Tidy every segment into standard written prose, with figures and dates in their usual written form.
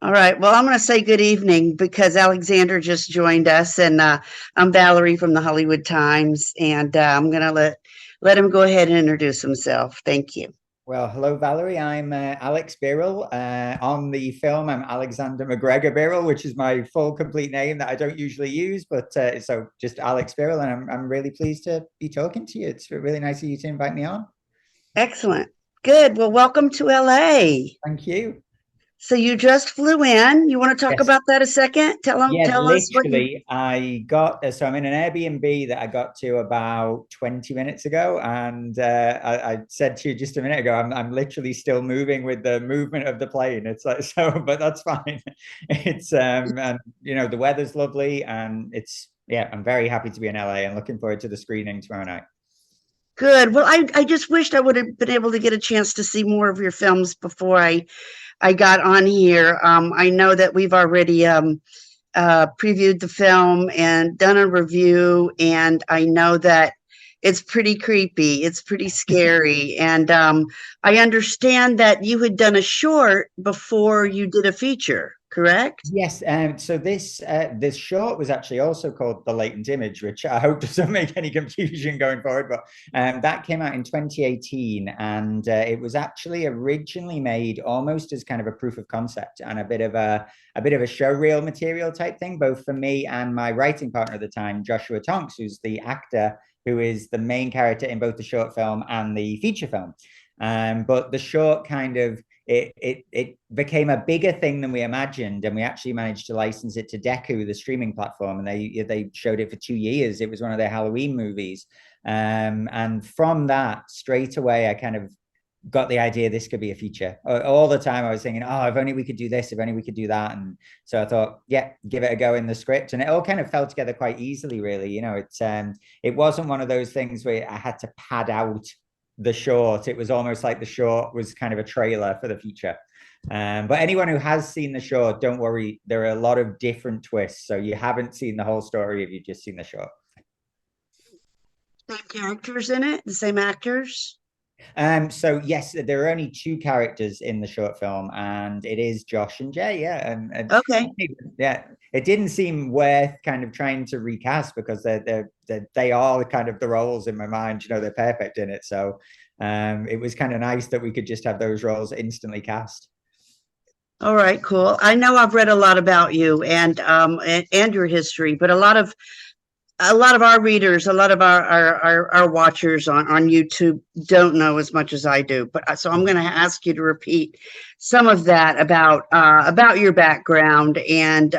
All right. Well, I'm going to say good evening because Alexander just joined us, and I'm Valerie from the Hollywood Times, and I'm going to let him go ahead and introduce himself. Thank you. Well, hello, Valerie. I'm Alex Birrell. On the film, I'm Alexander McGregor Birrell, which is my full complete name that I don't usually use, but so just Alex Birrell, and I'm really pleased to be talking to you. It's really nice of you to invite me on. Excellent. Good. Well, welcome to LA. Thank you. So you just flew in. You want to talk Yes. about that a second? Yeah, Tell us what you. literally, I got so I'm in an Airbnb that I got to about 20 minutes ago, and I said to you just a minute ago, I'm literally still moving with the movement of the plane. It's like so, but that's fine. It's and the weather's lovely, and I'm very happy to be in LA and looking forward to the screening tomorrow night. Good. Well, I just wished I would have been able to get a chance to see more of your films before I got on here. I know that we've already previewed the film and done a review, and I know that it's pretty creepy. It's pretty scary, and I understand that you had done a short before you did a feature, correct? Yes, so this short was actually also called The Latent Image, which I hope doesn't make any confusion going forward. But that came out in 2018, and it was actually originally made almost as kind of a proof of concept and a bit of a show reel material type thing, both for me and my writing partner at the time, Joshua Tonks, who's the actor who is the main character in both the short film and the feature film. But the short kind of it became a bigger thing than we imagined, and we actually managed to license it to Deku, the streaming platform, and they showed it for 2 years. It was one of their Halloween movies, and from that straight away, I kind of got the idea this could be a feature. All the time I was thinking, oh, if only we could do this, if only we could do that. And so I thought, yeah, give it a go in the script. And it all kind of fell together quite easily, really. It wasn't one of those things where I had to pad out the short. It was almost like the short was kind of a trailer for the feature. But anyone who has seen the short, don't worry, there are a lot of different twists. So you haven't seen the whole story if you've just seen the short. Same characters in it, the same actors. So yes, there are only two characters in the short film, and it is Josh and Jay. Yeah, and Okay. yeah, it didn't seem worth kind of trying to recast because they are kind of the roles in my mind. They're perfect in it. So it was kind of nice that we could just have those roles instantly cast. All right, cool. I know I've read a lot about you and your history, but a lot of our readers, a lot of our watchers on YouTube don't know as much as I do. But so I'm going to ask you to repeat some of that about your background and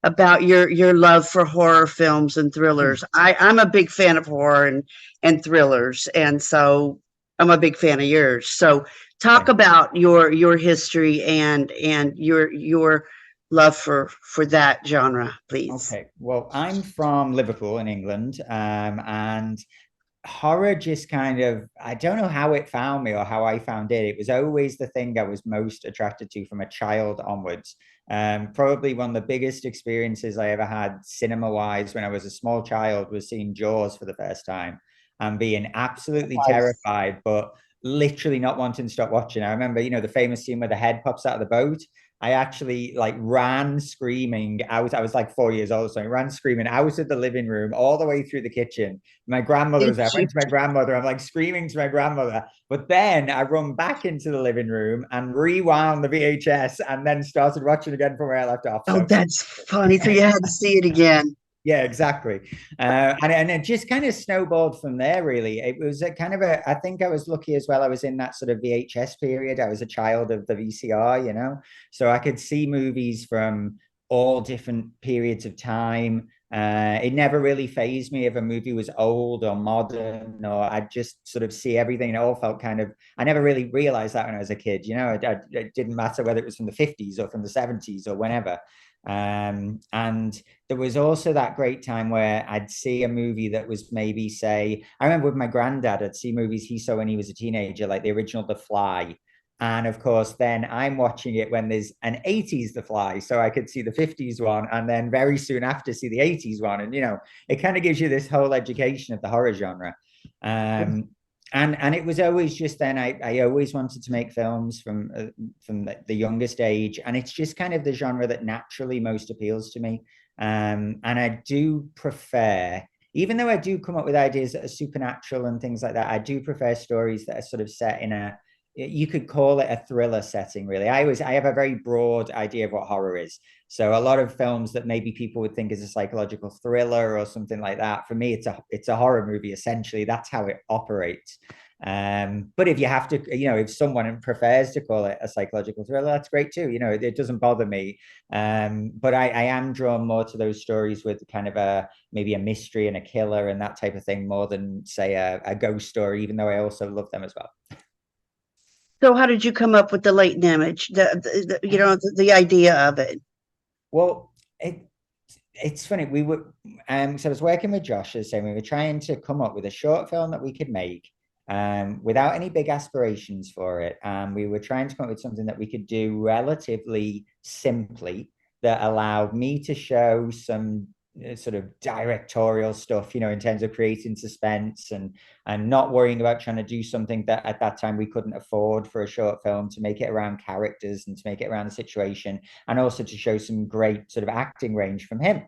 about your love for horror films and thrillers. I'm a big fan of horror and thrillers, and so I'm a big fan of yours. So talk Okay. about your history and your love for that genre, please. Okay. Well, I'm from Liverpool in England, and horror just kind of, I don't know how it found me or how I found it. It was always the thing I was most attracted to from a child onwards. Probably one of the biggest experiences I ever had cinema wise when I was a small child was seeing Jaws for the first time and being absolutely Nice. terrified, but literally not wanting to stop watching. I remember, the famous scene where the head pops out of the boat. I actually like ran screaming out. I was like 4 years old, so I ran screaming out of the living room all the way through the kitchen. My grandmother was there. I went to my grandmother. I'm like screaming to my grandmother. But then I run back into the living room and rewound the VHS and then started watching again from where I left off. Oh, So that's funny. So you had to see it again. yeah, exactly. And it just kind of snowballed from there, really. It was a kind of I think I was lucky as well. I was in that sort of VHS period. I was a child of the VCR. So I could see movies from all different periods of time. It never really fazed me if a movie was old or modern, or I'd just sort of see everything. It all felt kind of, I never really realized that when I was a kid. It didn't matter whether it was from the 50s or from the 70s or whenever. And there was also that great time where I'd see a movie that was maybe, say, I remember with my granddad, I'd see movies he saw when he was a teenager, like the original The Fly. And of course, then I'm watching it when there's an 80s The Fly. So I could see the 50s one and then very soon after see the 80s one. And, it kind of gives you this whole education of the horror genre. Um, And it was always just then I always wanted to make films from the youngest age, and it's just kind of the genre that naturally most appeals to me. And I do prefer, even though I do come up with ideas that are supernatural and things like that, I do prefer stories that are sort of set in a, you could call it a thriller setting, really. I have a very broad idea of what horror is. So a lot of films that maybe people would think is a psychological thriller or something like that, for me, it's a horror movie. Essentially, that's how it operates. But if you have to, if someone prefers to call it a psychological thriller, that's great too. It doesn't bother me. But I am drawn more to those stories with kind of maybe a mystery and a killer and that type of thing, more than say a ghost story, even though I also love them as well. So how did you come up with the latent image, the idea of it? Well, it's funny. So I was working with Josh, as saying we were trying to come up with a short film that we could make without any big aspirations for it. And we were trying to come up with something that we could do relatively simply that allowed me to show some sort of directorial stuff, in terms of creating suspense and not worrying about trying to do something that at that time we couldn't afford for a short film, to make it around characters and to make it around the situation, and also to show some great sort of acting range from him.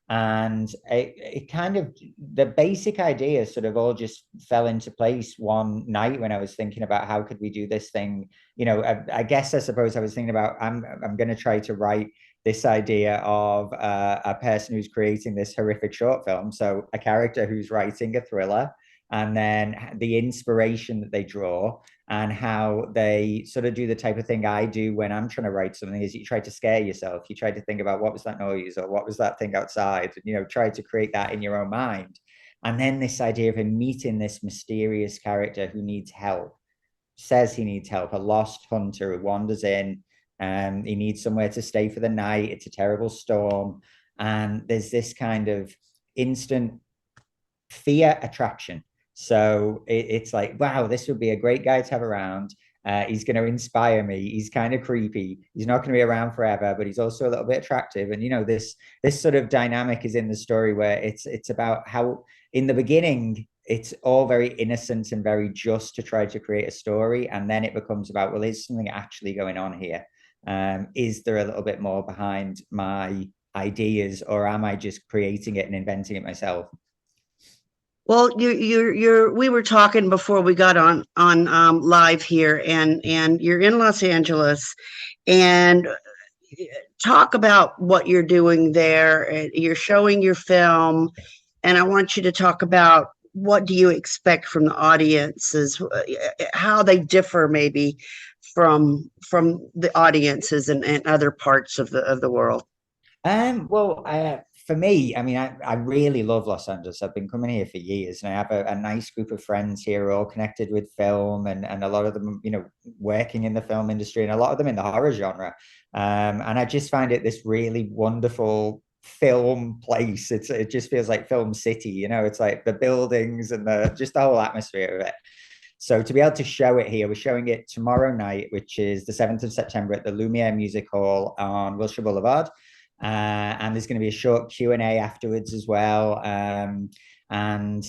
And it kind of, the basic idea sort of all just fell into place one night when I was thinking about how could we do this thing. I suppose I was thinking about, I'm going to try to write this idea of a person who's creating this horrific short film, so a character who's writing a thriller, and then the inspiration that they draw and how they sort of do the type of thing I do when I'm trying to write something, is you try to scare yourself. You try to think about what was that noise or what was that thing outside, and, try to create that in your own mind. And then this idea of him meeting this mysterious character who needs help, says he needs help, a lost hunter who wanders in, and he needs somewhere to stay for the night. It's a terrible storm. And there's this kind of instant fear attraction. So it's like, wow, this would be a great guy to have around. He's going to inspire me. He's kind of creepy. He's not going to be around forever, but he's also a little bit attractive. And this sort of dynamic is in the story, where it's about how in the beginning it's all very innocent and very just to try to create a story, and then it becomes about, well, is something actually going on here? Is there a little bit more behind my ideas, or am I just creating it and inventing it myself? Well, we were talking before we got on live here, and you're in Los Angeles, and talk about what you're doing there. You're showing your film, and I want you to talk about what do you expect from the audiences, how they differ maybe from the audiences and other parts of the world. Well, for me, I mean, I really love Los Angeles. I've been coming here for years, and I have a nice group of friends here, all connected with film, and a lot of them, working in the film industry, and a lot of them in the horror genre. And I just find it this really wonderful film place. It just feels like Film City, it's like the buildings and just the whole atmosphere of it. So to be able to show it here, we're showing it tomorrow night, which is the 7th of September at the Lumiere Music Hall on Wilshire Boulevard. And there's going to be a short Q&A afterwards as well. And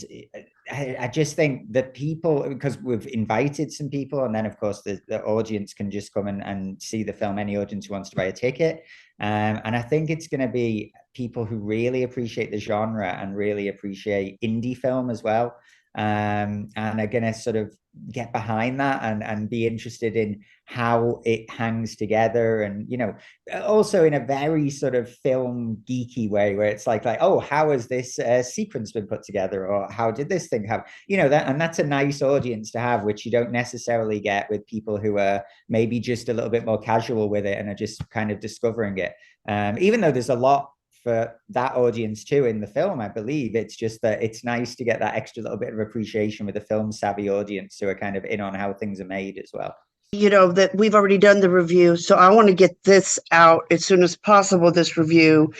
I just think that people, because we've invited some people, and then of course the audience can just come and see the film, any audience who wants to buy a ticket. And I think it's going to be people who really appreciate the genre and really appreciate indie film as well. And are going to sort of get behind that and be interested in how it hangs together, and also in a very sort of film geeky way, where it's like oh, how has this sequence been put together, or how did this thing have that, and that's a nice audience to have, which you don't necessarily get with people who are maybe just a little bit more casual with it and are just kind of discovering it, even though there's a lot for that audience too in the film. I believe it's just that it's nice to get that extra little bit of appreciation with a film savvy audience who are kind of in on how things are made as well. That we've already done the review, so I want to get this out as soon as possible, this review,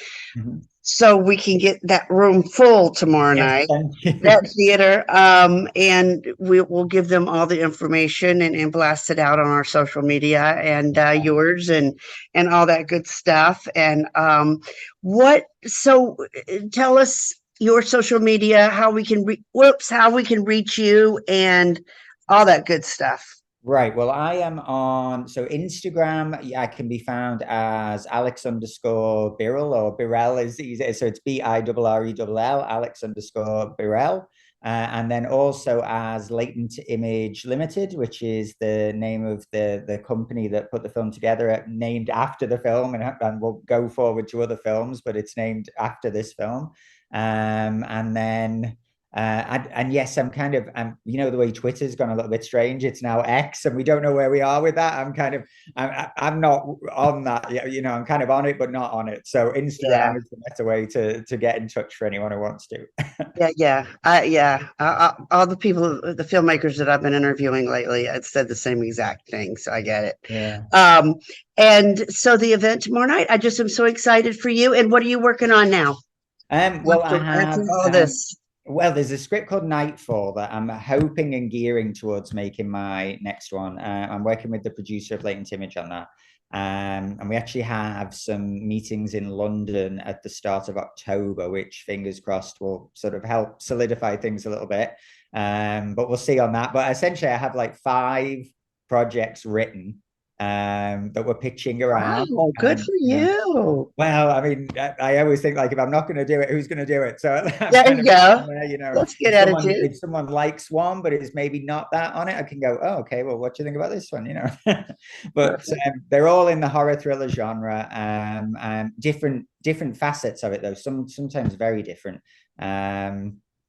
so we can get that room full tomorrow night, that theater, and we'll give them all the information and blast it out on our social media and yours and all that good stuff. And so tell us your social media, how we can how we can reach you, and all that good stuff. Right. Well, I am on Instagram. I can be found as Alex_Birrell, or Birrell is easy. So it's Birrell, Alex_Birrell. And then also as Latent Image Limited, which is the name of the company that put the film together, named after the film, and will go forward to other films, but it's named after this film. And then and yes, I'm kind of, you know, the way Twitter's gone a little bit strange. It's now X, and we don't know where we are with that. I'm not on that yet. You know, I'm kind of on it, but not on it. So Instagram is the better way to get in touch for anyone who wants to. All the people, the filmmakers that I've been interviewing lately, had said the same exact thing. So I get it. Yeah. And so the event tomorrow night, I just am so excited for you. And what are you working on now? Well, I have all this. Well, there's a script called Nightfall that I'm hoping and gearing towards making my next one. I'm working with the producer of Latent Image on that. And we actually have some meetings in London at the start of October, which fingers crossed will sort of help solidify things a little bit. But we'll see on that. But essentially, I have like 5 projects written that we're pitching around. Wow, good for you. Well, I mean, I always think, like, if I'm not going to do it, who's going to do it? So there you go. You know, that's good attitude. If someone likes one but is maybe not that on it, I can go, oh, okay, well, what do you think about this one? You know, but they're all in the horror thriller genre, and different facets of it, though. Sometimes very different.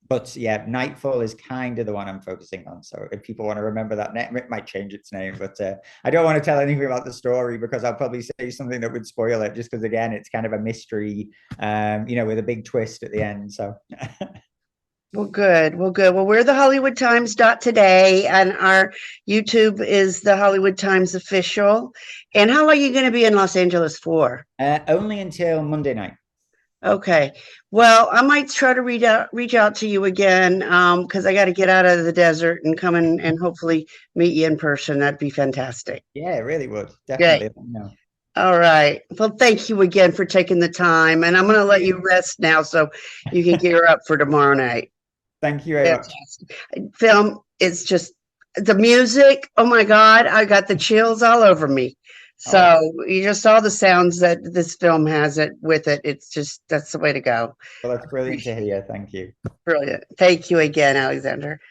But yeah, Nightfall is kind of the one I'm focusing on. So if people want to remember that name, it might change its name. But I don't want to tell anything about the story, because I'll probably say something that would spoil it, just because, again, it's kind of a mystery, you know, with a big twist at the end. So. Well, good. Well, we're the Hollywood Times today, and our YouTube is the Hollywood Times official. And how long are you going to be in Los Angeles for? Only until Monday night. Okay. Well, I might try to reach out to you again, because I got to get out of the desert and come in and hopefully meet you in person. That'd be fantastic. Yeah, it really would. Definitely. Great. All right. Well, thank you again for taking the time, and I'm going to let you rest now so you can gear up for tomorrow night. Thank you very much. Film is just the music. Oh my God, I got the chills all over me. So you just saw the sounds that this film has with it. It's just, that's the way to go. Well, that's brilliant to hear. Thank you. Brilliant. Thank you again, Alexander.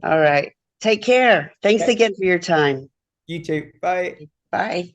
All right. Take care. Thanks again for your time. You too. Bye. Bye.